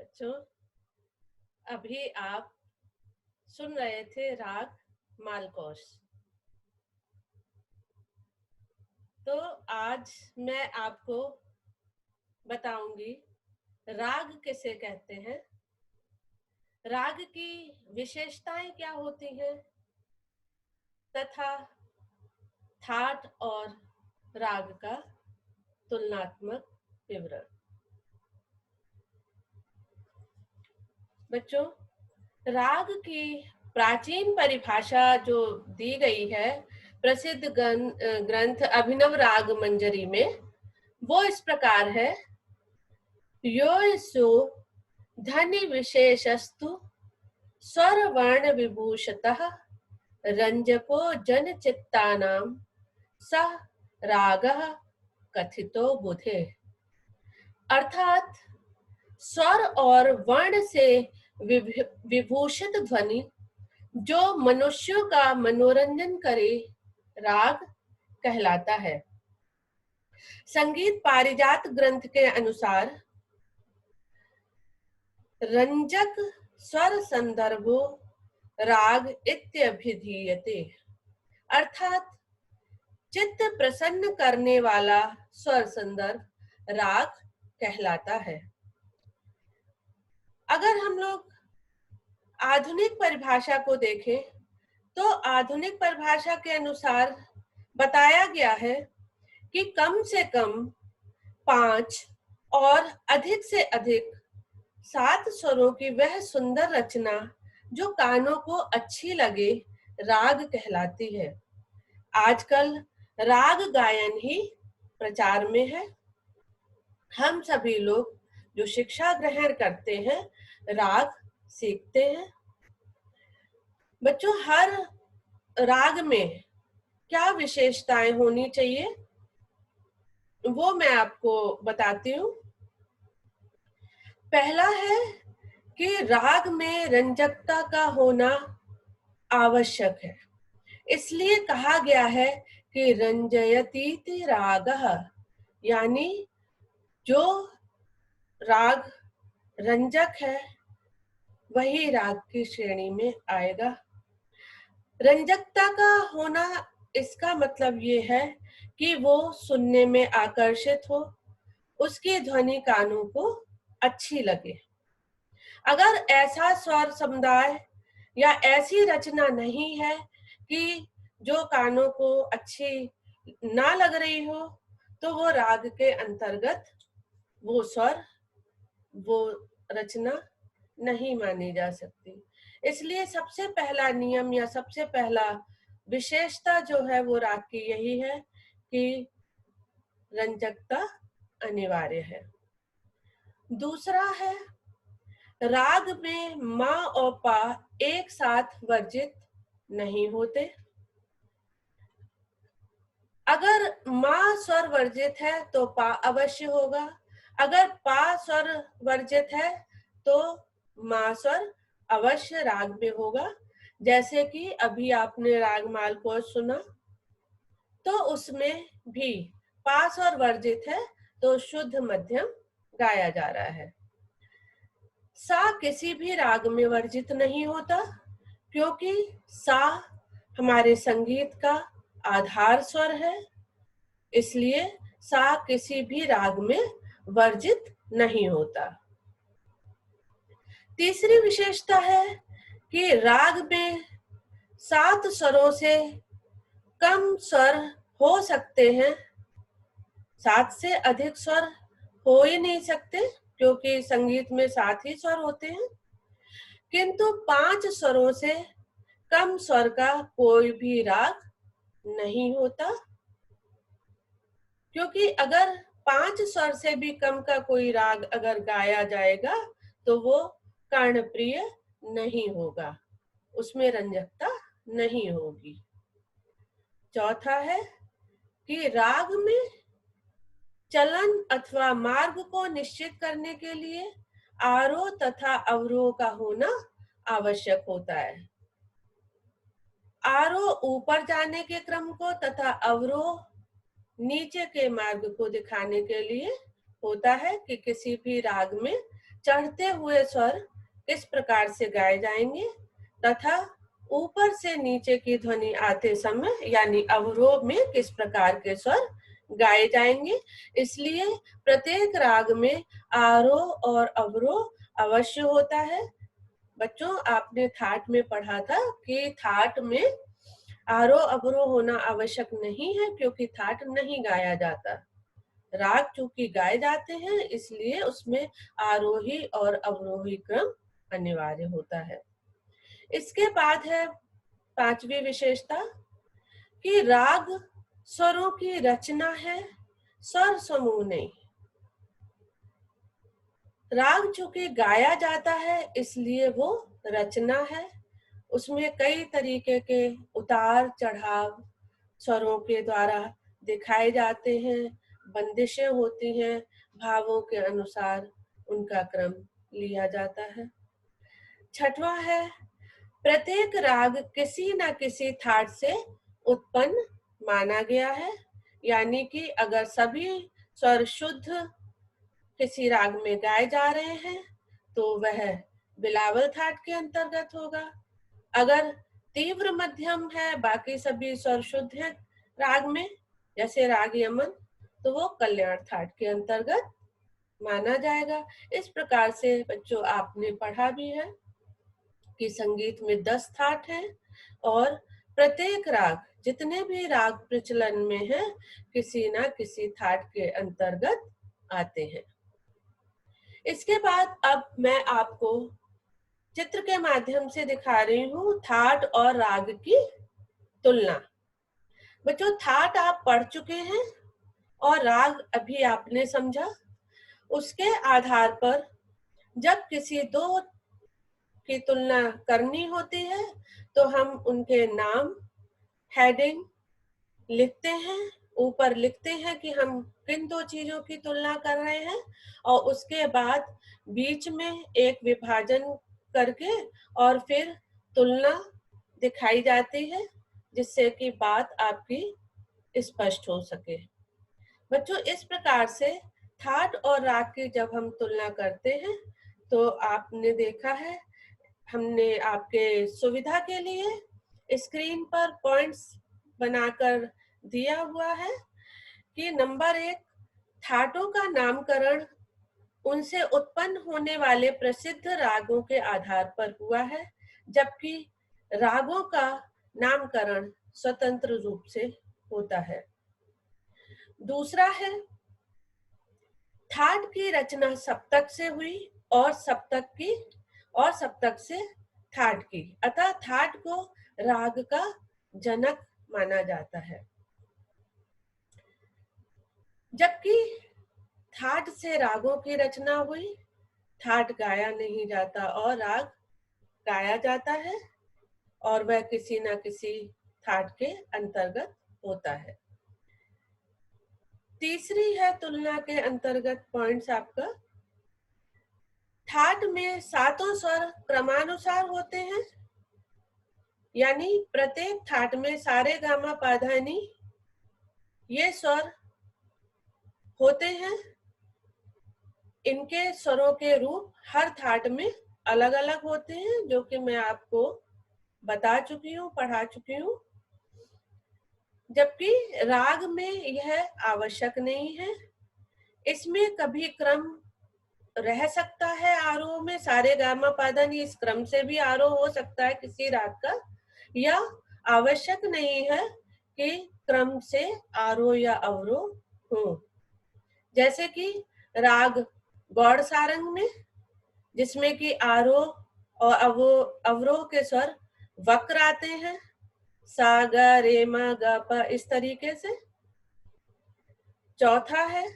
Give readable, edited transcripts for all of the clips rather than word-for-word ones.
बच्चों, अभी आप सुन रहे थे राग मालकोस। तो आज मैं आपको बताऊंगी राग किसे कहते हैं, राग की विशेषताएं क्या होती हैं तथा थाट और राग का तुलनात्मक विवरण। बच्चों, राग की प्राचीन परिभाषा जो दी गई है प्रसिद्ध ग्रंथ अभिनव राग मंजरी में, वो इस प्रकार है। योऽसो ध्वनि विशेषस्तु स्वर वर्ण विभूषतः रंजको जन चित्तानां सः रागः कथितो बुधे। अर्थात स्वर और वर्ण से विभूषित ध्वनि जो मनुष्यों का मनोरंजन करे, राग कहलाता है। संगीत पारिजात ग्रंथ के अनुसार रंजक स्वर संदर्भो राग इत्यभिधीयते, अर्थात चित्त प्रसन्न करने वाला स्वर संदर्भ राग कहलाता है। अगर हम लोग आधुनिक परिभाषा को देखें तो आधुनिक परिभाषा के अनुसार बताया गया है कि कम से कम 5 और अधिक से अधिक 7 स्वरों की वह सुंदर रचना जो कानों को अच्छी लगे, राग कहलाती है। आजकल राग गायन ही प्रचार में है। हम सभी लोग जो शिक्षा ग्रहण करते हैं, राग सीखते हैं। बच्चों, हर राग में क्या विशेषताएं होनी चाहिए वो मैं आपको बताती हूँ। पहला है कि राग में रंजकता का होना आवश्यक है। इसलिए कहा गया है कि रंजयतीति रागः, यानी जो राग रंजक है वही राग की श्रेणी में आएगा। रंजकता का होना, इसका मतलब ये है कि वो सुनने में आकर्षित हो, उसकी ध्वनि कानों को अच्छी लगे। अगर ऐसा स्वर समुदाय या ऐसी रचना नहीं है कि जो कानों को अच्छी ना लग रही हो, तो वो राग के अंतर्गत वो स्वर, वो रचना नहीं मानी जा सकती। इसलिए सबसे पहला नियम या सबसे पहला विशेषता जो है वो राग की यही है कि रंजकता अनिवार्य है। दूसरा है, राग में माँ और पा एक साथ वर्जित नहीं होते। अगर माँ स्वर वर्जित है तो पा अवश्य होगा, अगर पा स्वर वर्जित है तो माँ स्वर अवश्य राग में होगा। जैसे कि अभी आपने राग मालकोस सुना, तो उसमें भी पा स्वर वर्जित है तो शुद्ध मध्यम गाया जा रहा है। सा किसी भी राग में वर्जित नहीं होता, क्योंकि सा हमारे संगीत का आधार स्वर है। इसलिए सा किसी भी राग में वर्जित नहीं होता। तीसरी विशेषता है कि राग में 7 स्वरों से कम स्वर हो सकते हैं। 7 से अधिक स्वर हो ही नहीं सकते, क्योंकि संगीत में 7 ही स्वर होते हैं। किंतु 5 स्वरों से कम स्वर का कोई भी राग नहीं होता, क्योंकि अगर 5 स्वर से भी कम का कोई राग अगर गाया जाएगा तो वो कर्णप्रिय नहीं होगा, उसमें रंजकता नहीं होगी। चौथा है कि राग में चलन अथवा मार्ग को निश्चित करने के लिए आरोह तथा अवरोह का होना आवश्यक होता है। आरोह ऊपर जाने के क्रम को तथा अवरोह नीचे के मार्ग को दिखाने के लिए होता है कि किसी भी राग में चढ़ते हुए स्वर किस प्रकार से गाए जाएंगे तथा ऊपर से नीचे की ध्वनि आते समय यानी अवरोह में किस प्रकार के स्वर गाए जाएंगे। इसलिए प्रत्येक राग में आरोह और अवरोह अवश्य होता है। बच्चों, आपने थाट में पढ़ा था कि थाट में आरोह अवरोह होना आवश्यक नहीं है क्योंकि थाट नहीं गाया जाता। राग चूंकि गाए जाते हैं इसलिए उसमें आरोही और अवरोही क्रम अनिवार्य होता है। इसके बाद है पांचवी विशेषता कि राग स्वरों की रचना है, स्वर समूह नहीं। राग चूंकि गाया जाता है इसलिए वो रचना है, उसमें कई तरीके के उतार चढ़ाव स्वरों के द्वारा दिखाए जाते हैं, बंदिशें होती हैं, भावों के अनुसार उनका क्रम लिया जाता है। छठवां है प्रत्येक राग किसी न किसी थाट से उत्पन्न माना गया है, यानी कि अगर सभी स्वर शुद्ध किसी राग में गाए जा रहे हैं तो वह बिलावल थाट के अंतर्गत होगा। अगर तीव्र मध्यम है, बाकी सभी स्वर शुद्ध हैं राग में, जैसे राग यमन, तो वो कल्याण थाट के अंतर्गत माना जाएगा। इस प्रकार से बच्चों आपने पढ़ा भी है कि संगीत में 10 थाट हैं और प्रत्येक राग, जितने भी राग प्रचलन में है, किसी ना किसी थाट के अंतर्गत आते हैं। इसके बाद अब मैं आपको चित्र के माध्यम से दिखा रही हूँ थाट और राग की तुलना। बच्चों, थाट आप पढ़ चुके हैं और राग अभी आपने समझा। उसके आधार पर जब किसी दो की तुलना करनी होती है तो हम उनके नाम, हेडिंग लिखते हैं, ऊपर लिखते हैं कि हम किन दो चीजों की तुलना कर रहे हैं और उसके बाद बीच में एक विभाजन करके और फिर तुलना दिखाई जाती है जिससे कि बात आपकी स्पष्ट हो सके। बच्चों, इस प्रकार से थाट और राग की जब हम तुलना करते हैं तो आपने देखा है, हमने आपके सुविधा के लिए स्क्रीन पर पॉइंट्स बनाकर दिया हुआ है कि नंबर 1 थाटों का नामकरण उनसे उत्पन्न होने वाले प्रसिद्ध रागों के आधार पर हुआ है, जबकि रागों का नामकरण स्वतंत्र रूप से होता है। दूसरा है थाट की रचना सप्तक से हुई और सप्तक से थाट की, अतः थाट को राग का जनक माना जाता है। जबकि थाट से रागों की रचना हुई, थाट गाया नहीं जाता और राग गाया जाता है और वह किसी न किसी थाट के अंतर्गत होता है। तीसरी है तुलना के अंतर्गत पॉइंट्स आपका, थाट में सातों स्वर क्रमानुसार होते हैं, यानी प्रत्येक थाट में सारे गामा पाधा नी ये स्वर होते हैं। इनके स्वरों के रूप हर थाट में अलग अलग होते हैं, जो कि मैं आपको बता चुकी हूँ, पढ़ा चुकी हूँ। जबकि राग में यह आवश्यक नहीं है, इसमें कभी क्रम रह सकता है आरोह में, सारे गामा पाधा नी इस क्रम से भी आरोह हो सकता है किसी राग का, या आवश्यक नहीं है कि क्रम से आरोह या अवरोह हो। जैसे कि राग गौड़ सारंग में, जिसमें कि आरोह और अवरोह के स्वर वक्र आते हैं, सा ग रे म ग प, इस तरीके से। चौथा है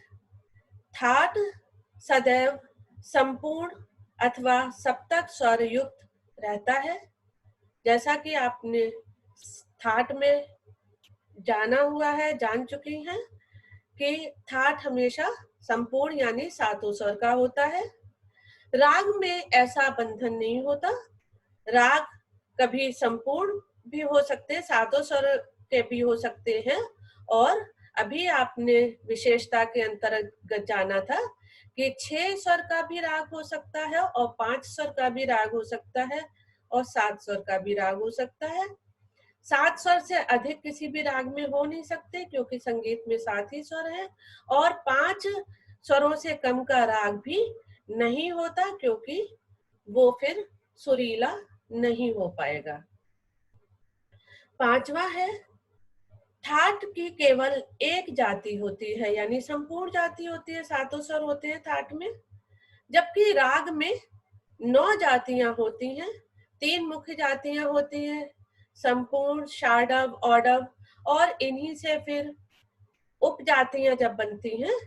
थाट सदैव संपूर्ण अथवा सप्तक स्वर युक्त रहता है। जैसा कि आपने थाट में जाना हुआ है, जान चुकी हैं कि थाट हमेशा संपूर्ण यानी सातों स्वर का होता है। राग में ऐसा बंधन नहीं होता, राग कभी संपूर्ण भी हो सकते हैं, सातों स्वर के भी हो सकते हैं, और अभी आपने विशेषता के अंतर्गत जाना था कि 6 स्वर का भी राग हो सकता है और 5 स्वर का भी राग हो सकता है और 7 स्वर का भी राग हो सकता है। 7 स्वर से अधिक किसी भी राग में हो नहीं सकते क्योंकि संगीत में 7 ही स्वर हैं और 5 स्वरों से कम का राग भी नहीं होता क्योंकि वो फिर सुरीला नहीं हो पाएगा। 5वां है, थाट की केवल एक जाति होती है, यानी संपूर्ण जाति होती है, 7 स्वर होते हैं थाट में, जबकि राग में 9 जातियां होती हैं, 3 मुख्य जातियां होती हैं, संपूर्ण, षाडव, औडव, और इन्हीं से फिर उपजातियां जब बनती हैं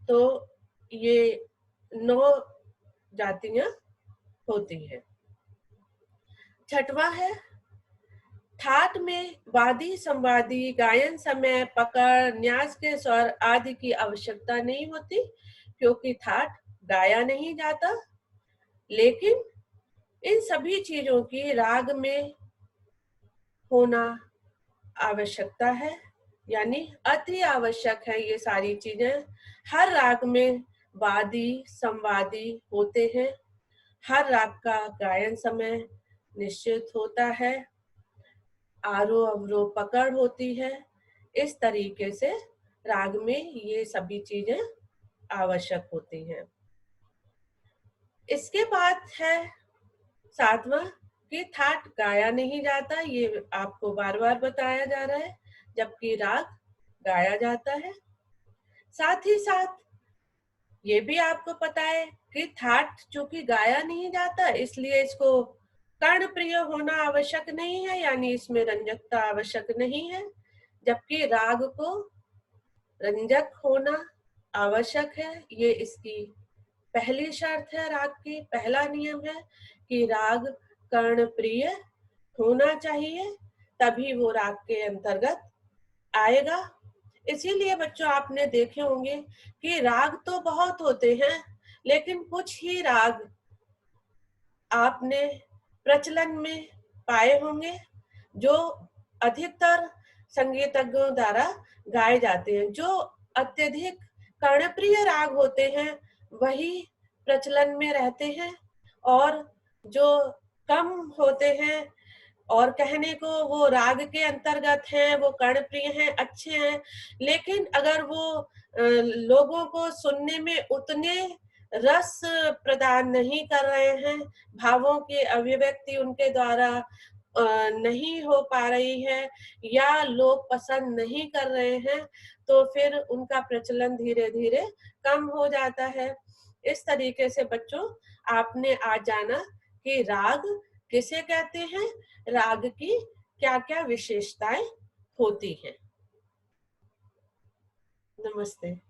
तो ये 9 जातियां होती हैं। 6वां है, थाट में वादी, संवादी, गायन समय, पकड़, न्यास के स्वर आदि की आवश्यकता नहीं होती क्योंकि थाट गाया नहीं जाता, लेकिन इन सभी चीजों की राग में होना आवश्यकता है, यानी अति आवश्यक है। ये सारी चीजें हर राग में वादी, संवादी होते हैं, हर राग का गायन समय निश्चित होता है, आरोह अवरोह पकड़ होती है। इस तरीके से राग में ये सभी चीजें आवश्यक होती हैं। इसके बाद है 7वां कि थाट गाया नहीं जाता, ये आपको बार बार बताया जा रहा है, जबकि राग गाया जाता है। साथ ही साथ ये भी आपको पता है कि थाट चूंकि गाया नहीं जाता इसलिए इसको कर्ण प्रिय होना आवश्यक नहीं है, यानी इसमें रंजकता आवश्यक नहीं है, जबकि राग को रंजक होना आवश्यक है। ये इसकी पहली शर्त है, राग की पहला नियम है कि राग कर्ण प्रिय होना चाहिए, तभी वो राग के अंतर्गत आएगा। इसीलिए बच्चों आपने देखे होंगे कि राग तो बहुत होते हैं, लेकिन कुछ ही राग आपने प्रचलन में पाए होंगे जो अधिकतर संगीतज्ञों द्वारा गाए जाते हैं। जो अत्यधिक कर्णप्रिय राग होते हैं वही प्रचलन में रहते हैं, और जो कम होते हैं और कहने को वो राग के अंतर्गत हैं, वो कर्णप्रिय हैं, अच्छे हैं, लेकिन अगर वो लोगों को सुनने में उतने रस प्रदान नहीं कर रहे हैं, भावों की अभिव्यक्ति उनके द्वारा नहीं हो पा रही है या लोग पसंद नहीं कर रहे हैं, तो फिर उनका प्रचलन धीरे धीरे कम हो जाता है। इस तरीके से बच्चों आपने आज जाना कि राग किसे कहते हैं, राग की क्या क्या विशेषताएं होती हैं। नमस्ते।